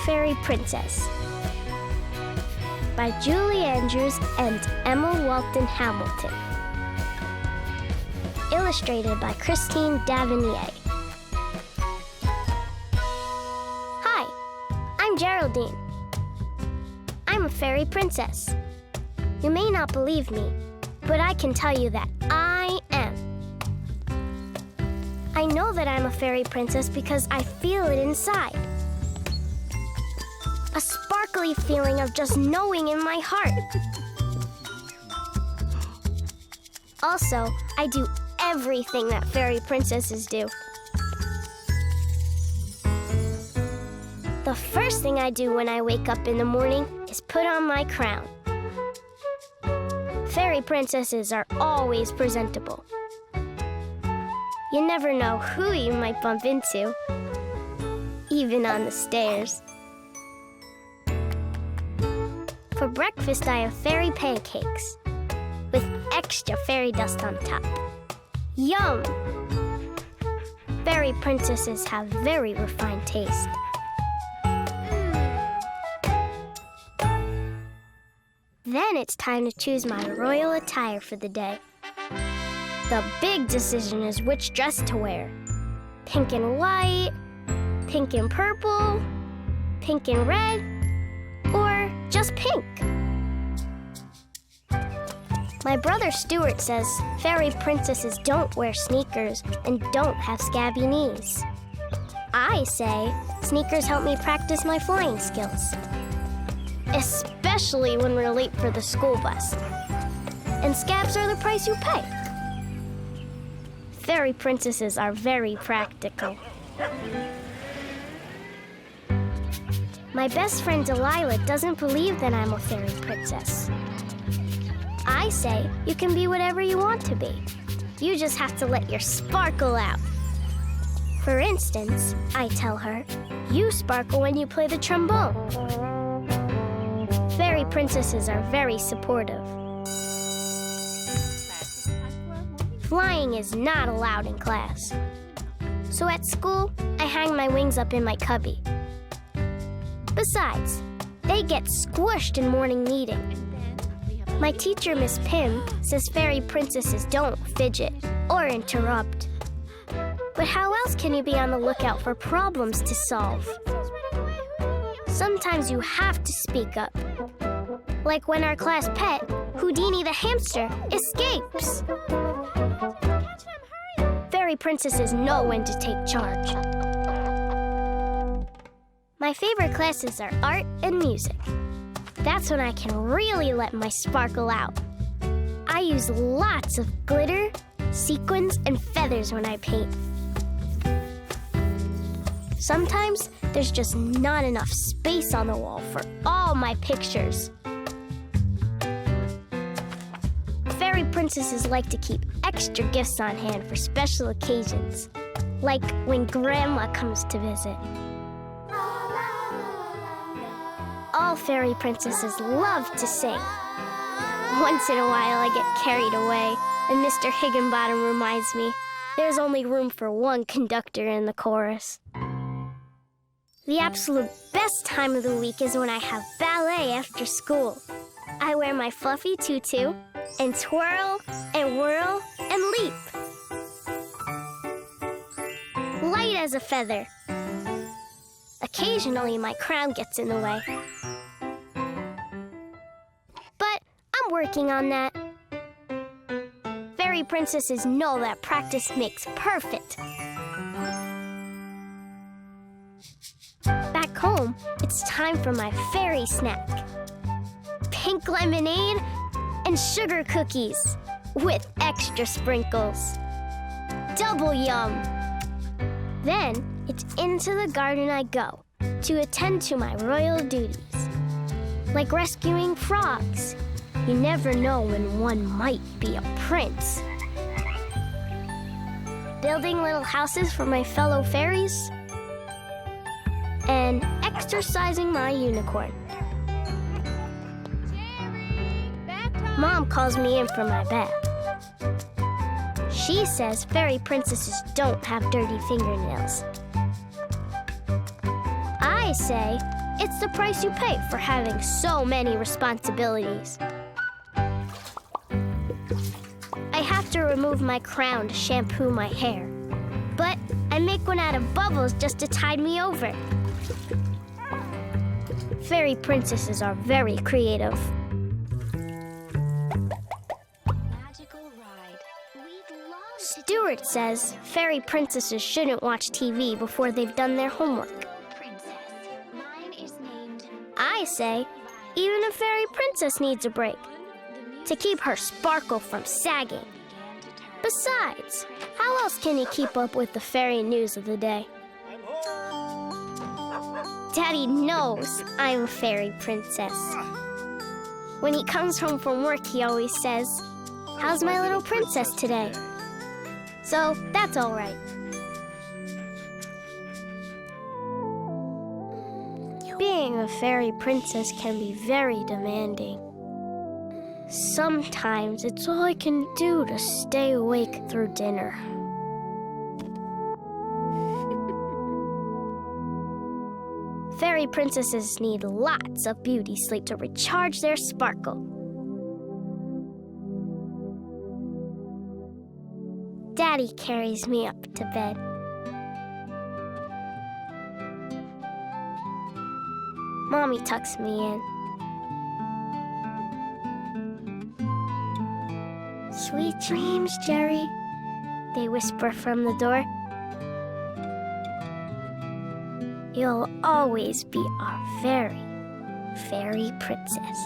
Fairy Princess by Julie Andrews and Emma Walton Hamilton. Illustrated by Christine Davenier. Hi, I'm Geraldine. I'm a fairy princess. You may not believe me, but I can tell you that I am. I know that I'm a fairy princess because I feel it inside. A sparkly feeling of just knowing in my heart. Also, I do everything that fairy princesses do. The first thing I do when I wake up in the morning is put on my crown. Fairy princesses are always presentable. You never know who you might bump into, even on the stairs. For breakfast, I have fairy pancakes with extra fairy dust on top. Yum! Fairy princesses have very refined taste. Then it's time to choose my royal attire for the day. The big decision is which dress to wear. Pink and white, pink and purple, pink and red, or just pink. My brother Stuart says fairy princesses don't wear sneakers and don't have scabby knees. I say sneakers help me practice my flying skills, especially when we're late for the school bus. And scabs are the price you pay. Fairy princesses are very practical. My best friend Delilah doesn't believe that I'm a fairy princess. I say you can be whatever you want to be. You just have to let your sparkle out. For instance, I tell her, you sparkle when you play the trombone. Fairy princesses are very supportive. Flying is not allowed in class. So at school, I hang my wings up in my cubby. Besides, they get squished in morning meeting. My teacher, Miss Pym, says fairy princesses don't fidget or interrupt. But how else can you be on the lookout for problems to solve? Sometimes you have to speak up. Like when our class pet, Houdini the hamster, escapes. Fairy princesses know when to take charge. My favorite classes are art and music. That's when I can really let my sparkle out. I use lots of glitter, sequins, and feathers when I paint. Sometimes there's just not enough space on the wall for all my pictures. Fairy princesses like to keep extra gifts on hand for special occasions, like when Grandma comes to visit. All fairy princesses love to sing. Once in a while I get carried away, and Mr. Higginbottom reminds me there's only room for one conductor in the chorus. The absolute best time of the week is when I have ballet after school. I wear my fluffy tutu and twirl and whirl and leap. Light as a feather. Occasionally my crown gets in the way. But I'm working on that. Fairy princesses know that practice makes perfect. Back home, it's time for my fairy snack. Pink lemonade and sugar cookies with extra sprinkles. Double yum! Then it's into the garden I go to attend to my royal duties. Like rescuing frogs. You never know when one might be a prince. Building little houses for my fellow fairies. And exercising my unicorn. Mom calls me in for my bath. She says fairy princesses don't have dirty fingernails. I say It's the price you pay for having so many responsibilities. I have to remove my crown to shampoo my hair. But I make one out of bubbles just to tide me over. Fairy princesses are very creative. Stuart says fairy princesses shouldn't watch TV before they've done their homework. I say even a fairy princess needs a break to keep her sparkle from sagging. Besides, how else can he keep up with the fairy news of the day? Daddy knows I'm a fairy princess. When he comes home from work, he always says, "How's my little princess today?" So that's all right. Being a fairy princess can be very demanding. Sometimes it's all I can do to stay awake through dinner. Fairy princesses need lots of beauty sleep to recharge their sparkle. Daddy carries me up to bed. Mommy tucks me in. "Sweet dreams, Jerry," they whisper from the door. "You'll always be our very fairy princess."